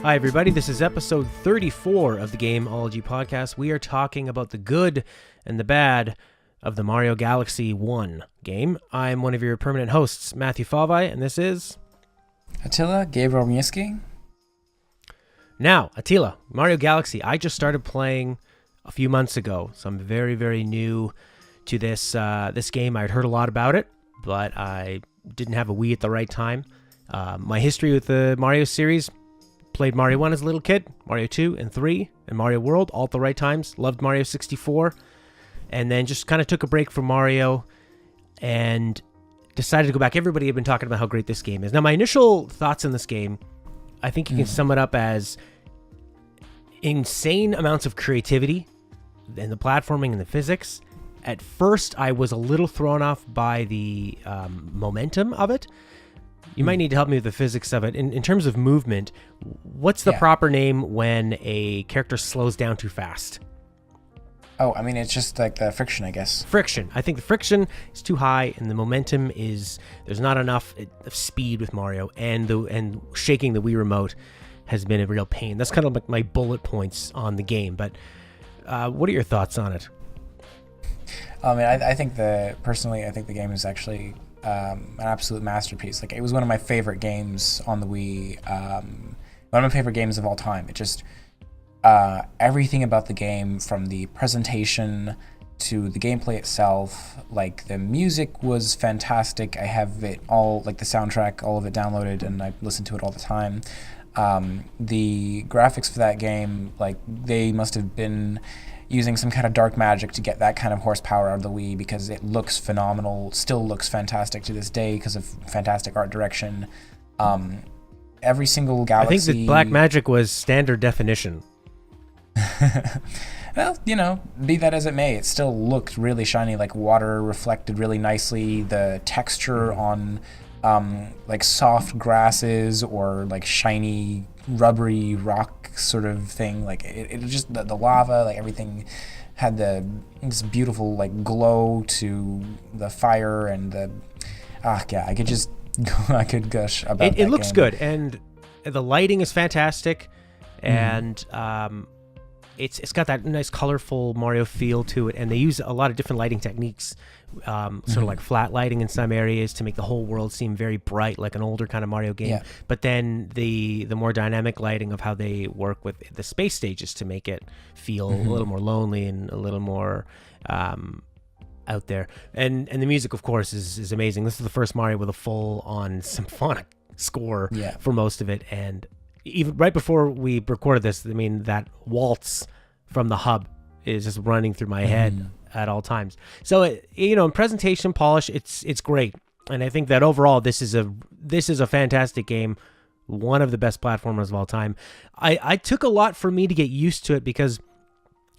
Hi, everybody. This is episode 34 of the GAMEOLOGY podcast. We are talking about the good and the bad of the Mario Galaxy 1 game. I'm one of your permanent hosts, Matthew Favai, and this is... Attila, Gabriel. Now, Attila, Mario Galaxy. I just started playing a few months ago, so I'm very, very new to this game. I'd heard a lot about it, but I didn't have a Wii at the right time. My history with the Mario series: played Mario 1 as a little kid, Mario 2 and 3, and Mario World, all at the right times. Loved Mario 64, and then just kind of took a break from Mario and decided to go back. Everybody had been talking about how great this game is. Now, my initial thoughts on this game, I think you can sum it up as insane amounts of creativity and the platforming and the physics. At first, I was a little thrown off by the momentum of it. You might need to help me with the physics of it. In terms of movement, what's the proper name when a character slows down too fast? Oh, I mean, it's just like the friction, I guess. Friction. I think the friction is too high, and the momentum is... There's not enough of speed with Mario, and shaking the Wii remote has been a real pain. That's kind of like my bullet points on the game, but what are your thoughts on it? I think personally, I think the game is actually an absolute masterpiece. Like, it was one of my favorite games on the Wii, one of my favorite games of all time. It just, everything about the game, from the presentation to the gameplay itself, like the music was fantastic. I have it all, like the soundtrack, all of it downloaded, and I listen to it all the time. The graphics for that game, like, they must have been using some kind of dark magic to get that kind of horsepower out of the Wii, because it looks phenomenal, still looks fantastic to this day because of fantastic art direction. Every single Galaxy... I think that black magic was standard definition. Well, you know, be that as it may, it still looked really shiny, like water reflected really nicely. The texture on like soft grasses or like shiny rubbery rock sort of thing, like it just the lava, like everything had this beautiful like glow to the fire, and I could gush about that. It looks game. good, and the lighting is fantastic, and it's got that nice colorful Mario feel to it, and they use a lot of different lighting techniques, sort of like flat lighting in some areas to make the whole world seem very bright, like an older kind of Mario game. Yeah. But then the more dynamic lighting of how they work with the space stages to make it feel a little more lonely and a little more out there. And the music, of course, is amazing. This is the first Mario with a full-on symphonic score for most of it, and even right before we recorded this, I mean, that waltz from the hub is just running through my head at all times. So, in presentation polish, it's great, and I think that overall this is a fantastic game, one of the best platformers of all time. I took a lot for me to get used to it, because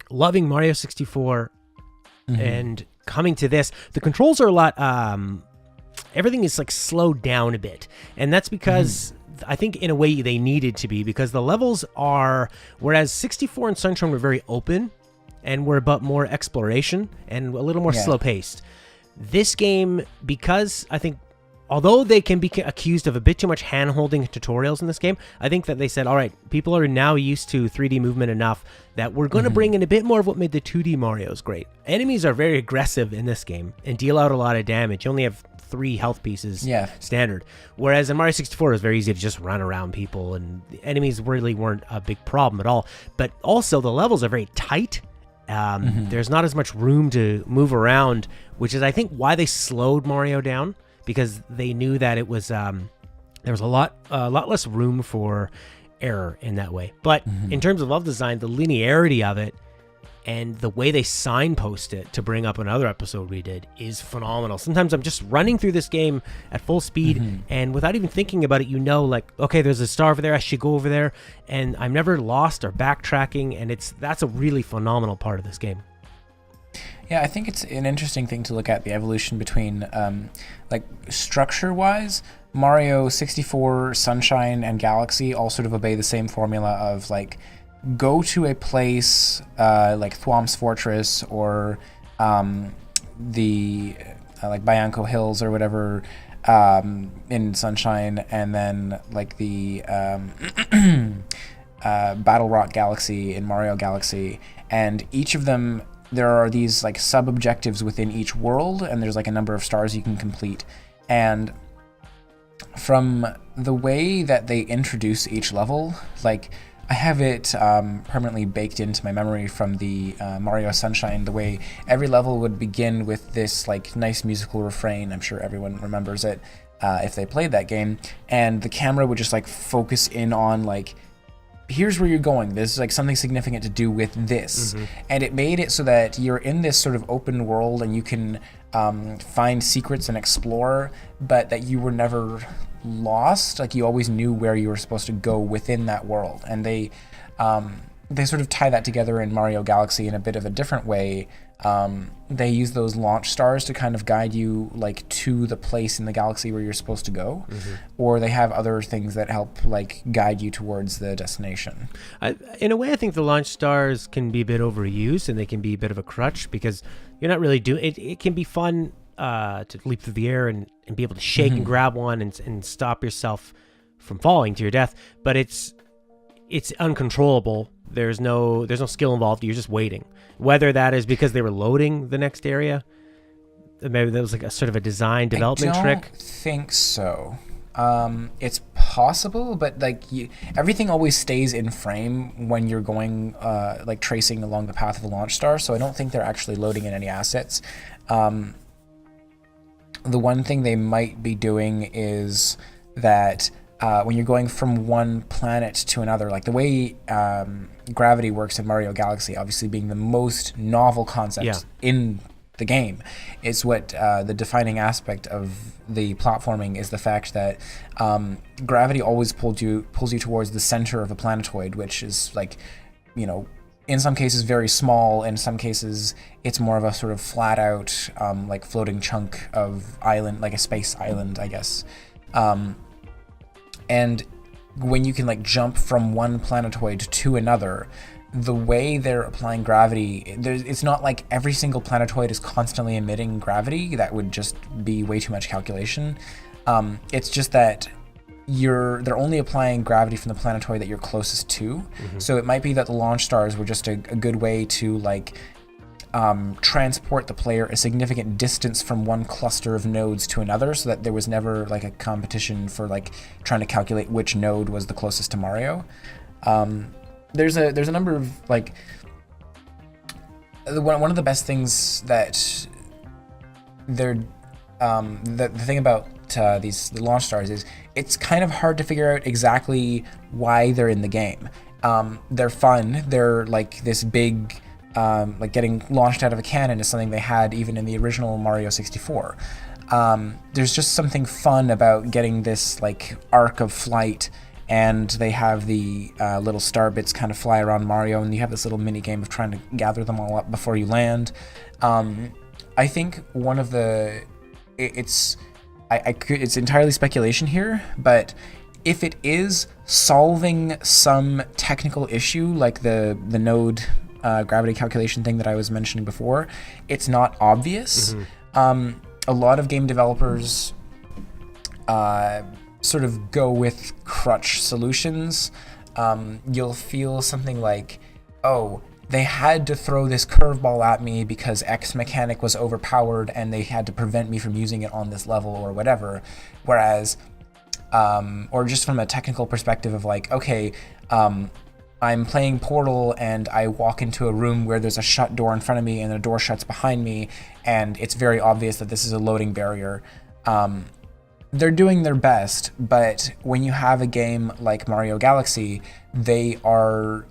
loving Mario 64 and coming to this, the controls are a lot. Everything is like slowed down a bit, and that's because. I think in a way they needed to be, because the levels are, whereas 64 and Sunshine were very open and were about more exploration and a little more slow paced. This game, because I think, although they can be accused of a bit too much hand holding tutorials in this game, I think that they said, all right, people are now used to 3D movement enough that we're going to bring in a bit more of what made the 2D Marios great. Enemies are very aggressive in this game and deal out a lot of damage. You only have 3 health pieces standard, whereas in Mario 64 it was very easy to just run around people, and the enemies really weren't a big problem at all. But also the levels are very tight. There's not as much room to move around, which is I think why they slowed Mario down, because they knew that it was there was a lot less room for error in that way. But in terms of level design, the linearity of it and the way they signpost it, to bring up another episode we did, is phenomenal. Sometimes I'm just running through this game at full speed, and without even thinking about it, like, okay, there's a star over there, I should go over there, and I'm never lost or backtracking, and that's a really phenomenal part of this game. Yeah, I think it's an interesting thing to look at, the evolution between, like, structure-wise. Mario 64, Sunshine, and Galaxy all sort of obey the same formula of, like, go to a place like Thwomp's Fortress or the like Bianco Hills or whatever in Sunshine, and then like the Battle Rock Galaxy and Mario Galaxy, and each of them, there are these like sub-objectives within each world, and there's like a number of stars you can complete. And from the way that they introduce each level, like I have it permanently baked into my memory from the Mario Sunshine, the way every level would begin with this like nice musical refrain. I'm sure everyone remembers it if they played that game, and the camera would just like focus in on like, here's where you're going, there's like something significant to do with this. And it made it so that you're in this sort of open world and you can find secrets and explore, but that you were never lost. Like you always knew where you were supposed to go within that world. And they sort of tie that together in Mario Galaxy in a bit of a different way. They use those launch stars to kind of guide you like to the place in the galaxy where you're supposed to go, or they have other things that help like guide you towards the destination. In a way, I think the launch stars can be a bit overused, and they can be a bit of a crutch because you're not really doing it. It can be fun to leap through the air and be able to shake and grab one and stop yourself from falling to your death, but it's uncontrollable. There's no skill involved. You're just waiting. Whether that is because they were loading the next area, maybe that was like a sort of a design development trick. I don't think so. It's possible, but like everything always stays in frame when you're going like tracing along the path of a launch star. So I don't think they're actually loading in any assets. The one thing they might be doing is that when you're going from one planet to another, like the way gravity works in Mario Galaxy, obviously being the most novel concept in the game, is what the defining aspect of the platforming is the fact that gravity always pulls you towards the center of a planetoid, which is like, you know, in some cases very small, in some cases it's more of a sort of flat out like floating chunk of island, like a space island, I guess. And when you can like jump from one planetoid to another, the way they're applying gravity, it's not like every single planetoid is constantly emitting gravity. That would just be way too much calculation. It's just that they're only applying gravity from the planetoid that you're closest to. So it might be that the launch stars were just a good way to like transport the player a significant distance from one cluster of nodes to another, so that there was never like a competition for like trying to calculate which node was the closest to Mario. There's a number of like one of the best things that they're the thing about the launch stars is it's kind of hard to figure out exactly why they're in the game. They're fun. They're like this big like getting launched out of a cannon is something they had even in the original Mario 64. There's just something fun about getting this like arc of flight, and they have the little star bits kind of fly around Mario, and you have this little mini game of trying to gather them all up before you land. I think one of the it's entirely speculation here, but if it is solving some technical issue like the node gravity calculation thing that I was mentioning before, it's not obvious. A lot of game developers sort of go with crutch solutions. You'll feel something like, oh, they had to throw this curveball at me because X mechanic was overpowered and they had to prevent me from using it on this level or whatever. Whereas, or just from a technical perspective of like, okay, I'm playing Portal and I walk into a room where there's a shut door in front of me and a door shuts behind me, and it's very obvious that this is a loading barrier. They're doing their best, but when you have a game like Mario Galaxy, they are,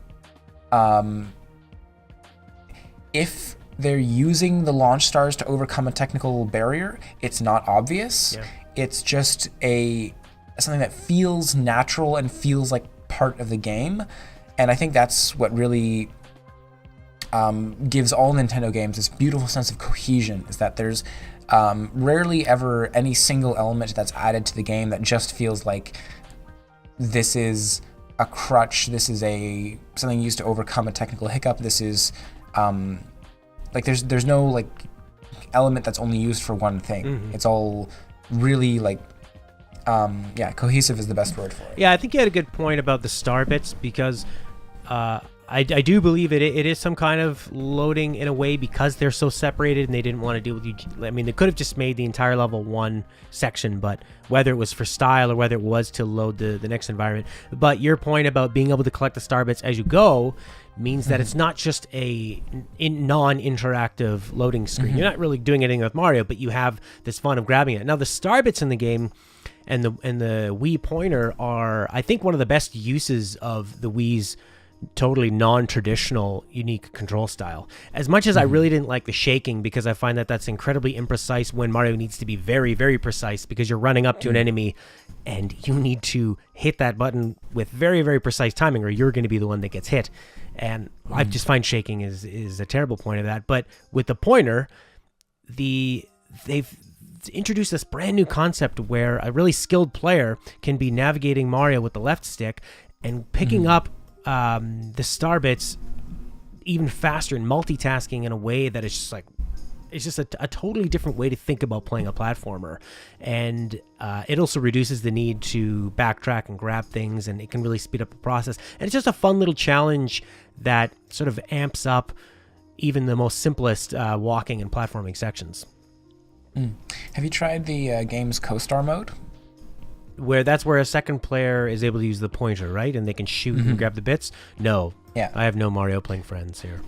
if they're using the launch stars to overcome a technical barrier, it's not obvious. It's just something that feels natural and feels like part of the game. And I think that's what really gives all Nintendo games this beautiful sense of cohesion, is that there's rarely ever any single element that's added to the game that just feels like this is a crutch, this is something used to overcome a technical hiccup, this is like there's no like element that's only used for one thing. It's all really like cohesive is the best word for it. Yeah, I think you had a good point about the star bits, because I do believe it is some kind of loading in a way because they're so separated and they didn't want to deal with you. I mean, they could have just made the entire level one section, but whether it was for style or whether it was to load the next environment. But your point about being able to collect the star bits as you go means that it's not just a non-interactive loading screen. You're not really doing anything with Mario, but you have this fun of grabbing it. Now, the star bits in the game and the Wii pointer are, I think, one of the best uses of the Wii's totally non-traditional unique control style. As much as I really didn't like the shaking, because I find that that's incredibly imprecise when Mario needs to be very, very precise, because you're running up to an enemy and you need to hit that button with very, very precise timing or you're going to be the one that gets hit. And I just find shaking is a terrible point of that. But with the pointer, they've introduced this brand new concept where a really skilled player can be navigating Mario with the left stick and picking up the star bits even faster and multitasking in a way that is just like, it's just a totally different way to think about playing a platformer. And it also reduces the need to backtrack and grab things, and it can really speed up the process. And it's just a fun little challenge that sort of amps up even the most simplest walking and platforming sections. Have you tried the game's CoStar mode? That's where a second player is able to use the pointer, right? And they can shoot and grab the bits? No. Yeah. I have no Mario playing friends here.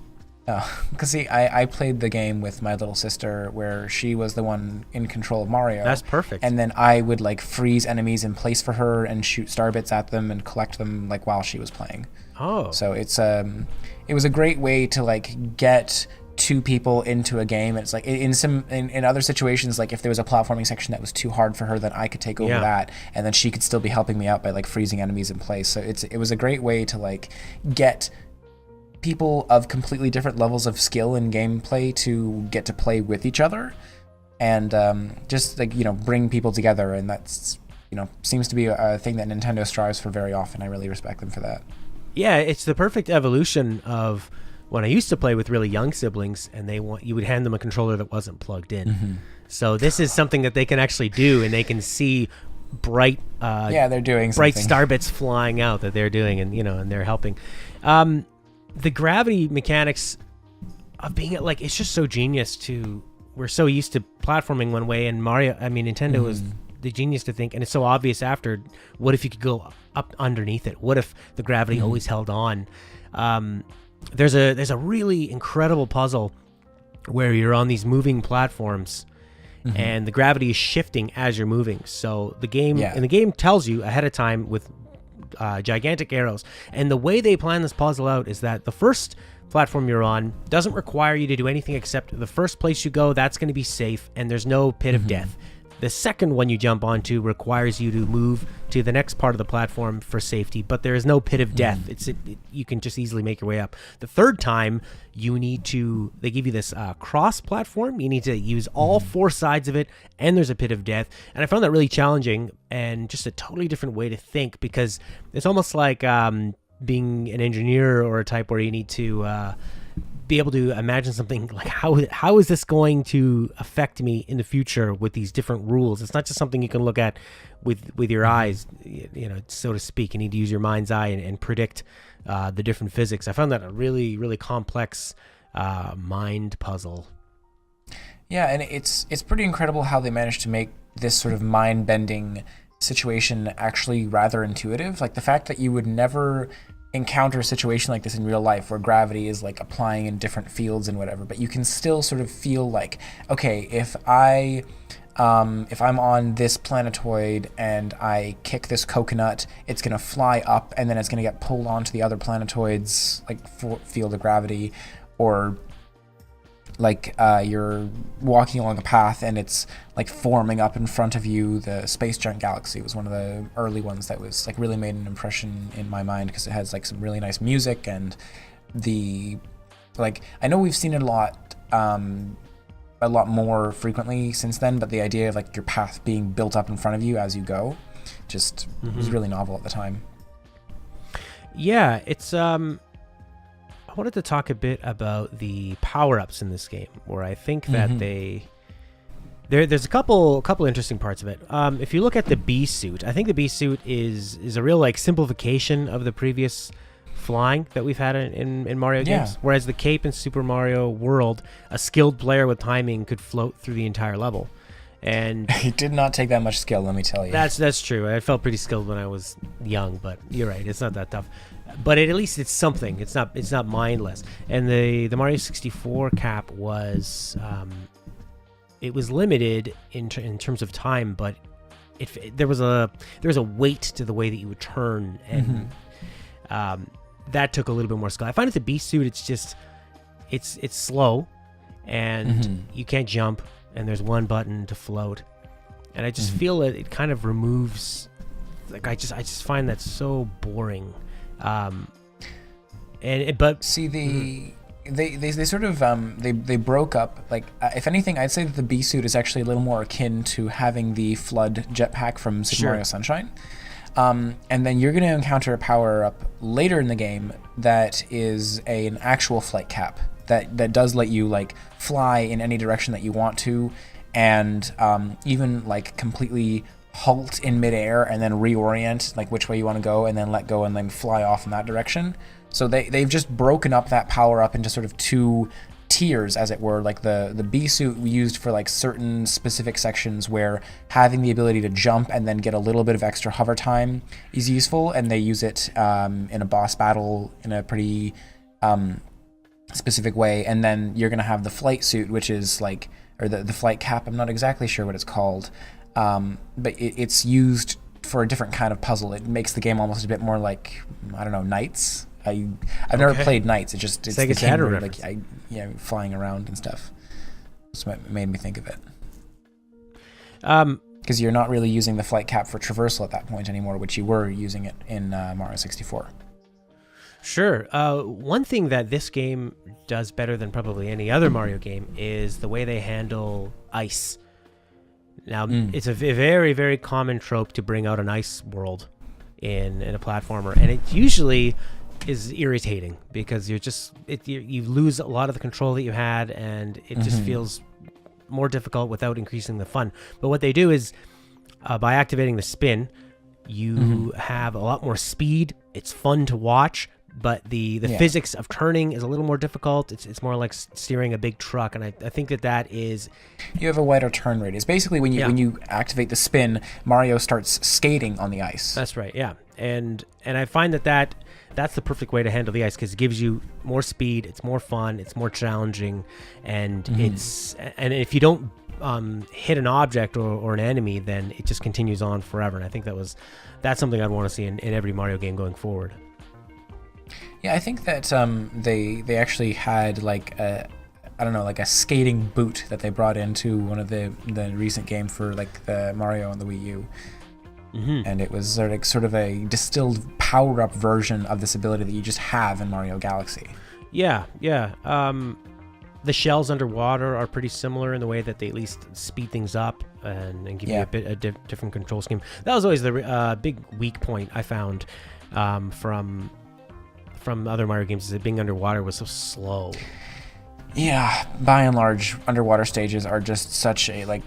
Oh, because see, I played the game with my little sister where she was the one in control of Mario. That's perfect. And then I would like freeze enemies in place for her and shoot star bits at them and collect them like while she was playing. Oh. So it was a great way to like get two people into a game. It's like in other situations, like if there was a platforming section that was too hard for her, then I could take over that, and then she could still be helping me out by like freezing enemies in place. So it was a great way to like get people of completely different levels of skill and gameplay to get to play with each other, and just like bring people together. And that's seems to be a thing that Nintendo strives for very often. I really respect them for that. Yeah, it's the perfect evolution of when I used to play with really young siblings, and you would hand them a controller that wasn't plugged in. So this is something that they can actually do, and they can see bright they're doing bright something. star bits flying out that they're doing, and and they're helping. The gravity mechanics of being it's just so genius. We're so used to platforming one way, and Nintendo was the genius to think, and it's so obvious after, what if you could go up underneath it? What if the gravity always held on? There's a really incredible puzzle where you're on these moving platforms and the gravity is shifting as you're moving. So the game tells you ahead of time with gigantic arrows. And the way they plan this puzzle out is that the first platform you're on doesn't require you to do anything except the first place you go, that's going to be safe and there's no pit of death. The second one you jump onto requires you to move to the next part of the platform for safety, but there is no pit of death. You can just easily make your way up. The third time, they give you this cross platform. You need to use all four sides of it, and there's a pit of death. And I found that really challenging and just a totally different way to think, because it's almost like being an engineer or a type where you need to be able to imagine something like how is this going to affect me in the future with these different rules. It's not just something you can look at with your eyes, so to speak. You need to use your mind's eye and predict the different physics. I found that a really, really complex mind puzzle. Yeah, and it's pretty incredible how they managed to make this sort of mind-bending situation actually rather intuitive. Like the fact that you would never encounter a situation like this in real life where gravity is like applying in different fields and whatever, but you can still sort of feel like, okay, if I'm on this planetoid and I kick this coconut, it's gonna fly up and then it's gonna get pulled onto the other planetoid's like field of gravity. Or like you're walking along a path and it's like forming up in front of you. The Space Junk Galaxy was one of the early ones that was like really made an impression in my mind, because it has like some really nice music, and I know we've seen it a lot more frequently since then, but the idea of like your path being built up in front of you as you go just was really novel at the time. Yeah, it's I wanted to talk a bit about the power-ups in this game, where I think that there's a couple interesting parts of it. If you look at the bee suit, I think the bee suit is a real like simplification of the previous flying that we've had in Mario Yeah. games. Whereas the cape in Super Mario World, a skilled player with timing could float through the entire level. And It did not take that much skill, let me tell you. that's true. I felt pretty skilled when I was young, but you're right. It's not that tough. But at least it's something. It's not mindless. And the Mario 64 cap was it was limited in terms of time, but there was a weight to the way that you would turn, and that took a little bit more skill. I find with the Beast suit, it's slow, and you can't jump, and there's one button to float, and I just feel that it kind of removes. Like I just find that so boring. But see they sort of they broke up, like if anything I'd say that the B suit is actually a little more akin to having the Flood jetpack from Super Mario Sunshine. And then you're going to encounter a power up later in the game that is an actual flight cap that does let you like fly in any direction that you want to, and even like completely halt in midair and then reorient like which way you want to go, and then let go and then fly off in that direction. So they've just broken up that power up into sort of two tiers, as it were. Like the B suit we used for like certain specific sections where having the ability to jump and then get a little bit of extra hover time is useful, and they use it in a boss battle in a pretty specific way. And then you're gonna have the flight suit, which is like, or the flight cap, I'm not exactly sure what it's called, but it's used for a different kind of puzzle. It makes the game almost a bit more like, I don't know, Knights. I've never played Knights. It's like the game where, like flying around and stuff. That's what made me think of it. Because you're not really using the flight cap for traversal at that point anymore, which you were using it in Mario 64. Sure. One thing that this game does better than probably any other Mario game is the way they handle ice. Now, it's a very, very common trope to bring out an ice world in a platformer, and it usually is irritating because you lose a lot of the control that you had, and it just feels more difficult without increasing the fun. But what they do is by activating the spin, you have a lot more speed. It's fun to watch, but the physics of turning is a little more difficult. It's more like steering a big truck, and I think that is, you have a wider turn radius. Basically, when you activate the spin, Mario starts skating on the ice. That's right, yeah. And I find that's the perfect way to handle the ice, because it gives you more speed, it's more fun, it's more challenging, and and if you don't hit an object or an enemy, then it just continues on forever. And I think that's something I'd want to see in every Mario game going forward. Yeah, I think that they actually had like a skating boot that they brought into one of the recent game for like the Mario on the Wii U. And it was sort of a distilled power-up version of this ability that you just have in Mario Galaxy. Yeah. The shells underwater are pretty similar in the way that they at least speed things up and give you a different control scheme. That was always the big weak point I found from other Mario games, is that being underwater was so slow. Yeah, by and large, underwater stages are just such a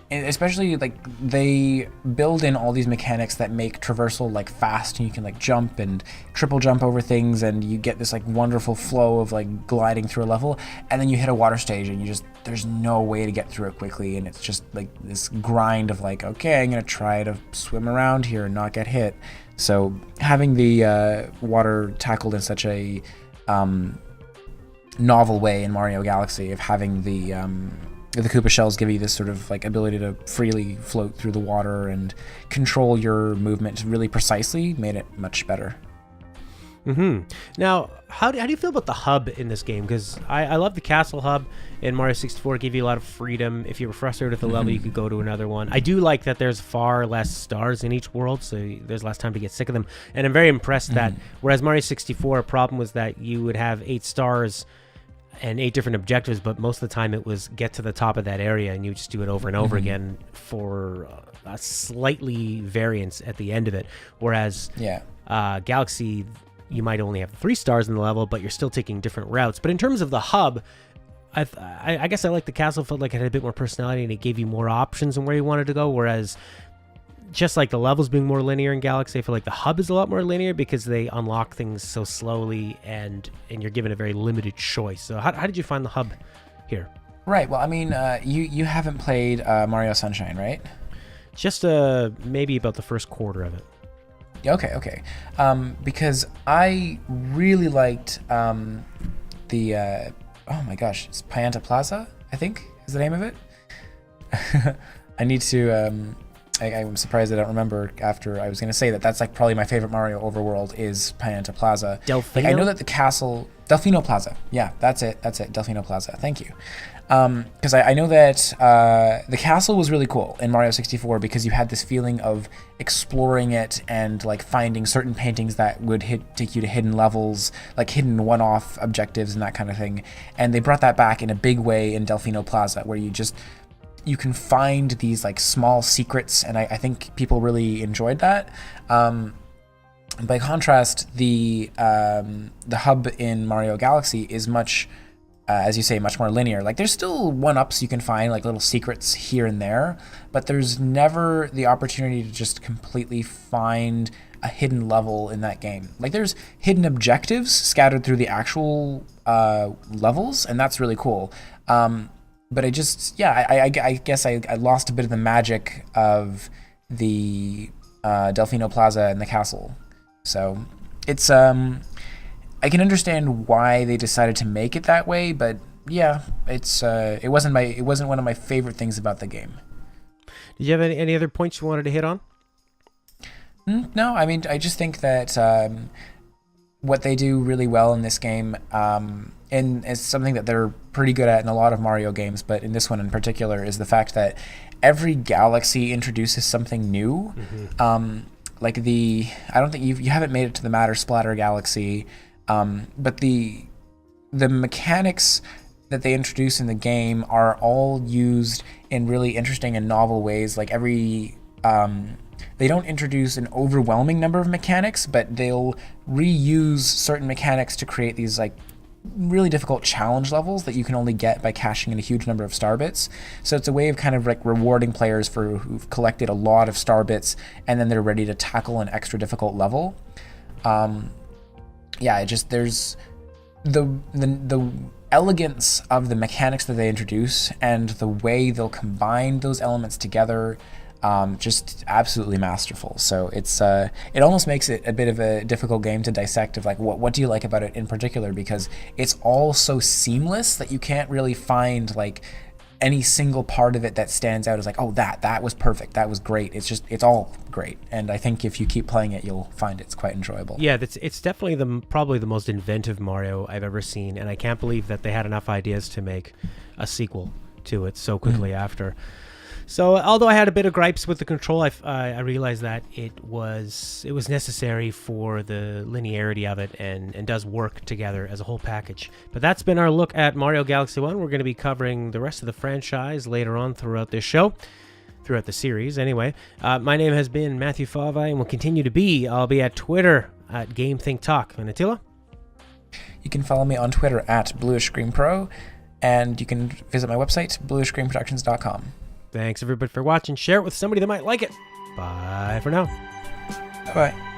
especially like they build in all these mechanics that make traversal like fast, and you can like jump and triple jump over things, and you get this like wonderful flow of like gliding through a level, and then you hit a water stage and there's no way to get through it quickly, and it's just like this grind of like, okay, I'm gonna try to swim around here and not get hit. So having the water tackled in such a novel way in Mario Galaxy, of having the Koopa shells give you this sort of like ability to freely float through the water and control your movement really precisely, made it much better. Now, how do you feel about the hub in this game? Because I love the castle hub in Mario 64. It gave you a lot of freedom. If you were frustrated with the level, you could go to another one. I do like that there's far less stars in each world, so there's less time to get sick of them. And I'm very impressed that, whereas Mario 64, a problem was that you would have 8 stars and 8 different objectives, but most of the time it was get to the top of that area, and you just do it over and over again for a slightly variance at the end of it. Whereas Galaxy, you might only have 3 stars in the level, but you're still taking different routes. But in terms of the hub, I guess I like the castle. Felt like it had a bit more personality, and it gave you more options on where you wanted to go. Whereas just like the levels being more linear in Galaxy, I feel like the hub is a lot more linear because they unlock things so slowly and you're given a very limited choice. So how did you find the hub here? Right. Well, I mean, you haven't played Mario Sunshine, right? Just maybe about the first quarter of it. Okay. Because I really liked the oh my gosh, it's Pianta Plaza, I think is the name of it. I need to. I'm surprised I don't remember after I was going to say that. That's like probably my favorite Mario overworld is Pianta Plaza. Delfino? Like, I know that the castle, Delfino Plaza. Yeah, that's it. Delfino Plaza. Thank you. Because I know that the castle was really cool in Mario 64 because you had this feeling of exploring it and like finding certain paintings that would take you to hidden levels, like hidden one-off objectives and that kind of thing. And they brought that back in a big way in Delfino Plaza, where you can find these like small secrets, and I think people really enjoyed that. By contrast, the hub in Mario Galaxy is much, as you say, much more linear. Like there's still one-ups you can find, like little secrets here and there, but there's never the opportunity to just completely find a hidden level in that game. Like there's hidden objectives scattered through the actual levels, and that's really cool. But I just, I guess I lost a bit of the magic of the Delfino Plaza and the castle. So it's, I can understand why they decided to make it that way, but yeah, it wasn't one of my favorite things about the game. Did you have any other points you wanted to hit on? No, I mean, I just think that what they do really well in this game, and it's something that they're pretty good at in a lot of Mario games, but in this one in particular, is the fact that every galaxy introduces something new. Like I don't think you haven't made it to the Matter Splatter Galaxy, but the mechanics that they introduce in the game are all used in really interesting and novel ways. Like they don't introduce an overwhelming number of mechanics, but they'll reuse certain mechanics to create these like really difficult challenge levels that you can only get by cashing in a huge number of star bits. So it's a way of kind of like rewarding players who've collected a lot of star bits and then they're ready to tackle an extra difficult level. There's the elegance of the mechanics that they introduce and the way they'll combine those elements together. Just absolutely masterful. So it almost makes it a bit of a difficult game to dissect of like what do you like about it in particular, because it's all so seamless that you can't really find like any single part of it that stands out as like, oh, that was perfect, that was great. It's all great, and I think if you keep playing it, you'll find it's quite enjoyable. Yeah, it's definitely probably the most inventive Mario I've ever seen, and I can't believe that they had enough ideas to make a sequel to it so quickly after. So, although I had a bit of gripes with the control, I realized that it was necessary for the linearity of it and does work together as a whole package. But that's been our look at Mario Galaxy 1. We're going to be covering the rest of the franchise later on throughout this show, throughout the series anyway. My name has been Matthew Favai and will continue to be. I'll be at Twitter at GameThinkTalk. And Attila? You can follow me on Twitter at BluishScreenPro, and you can visit my website, bluishscreenproductions.com. Thanks, everybody, for watching. Share it with somebody that might like it. Bye for now. Bye-bye.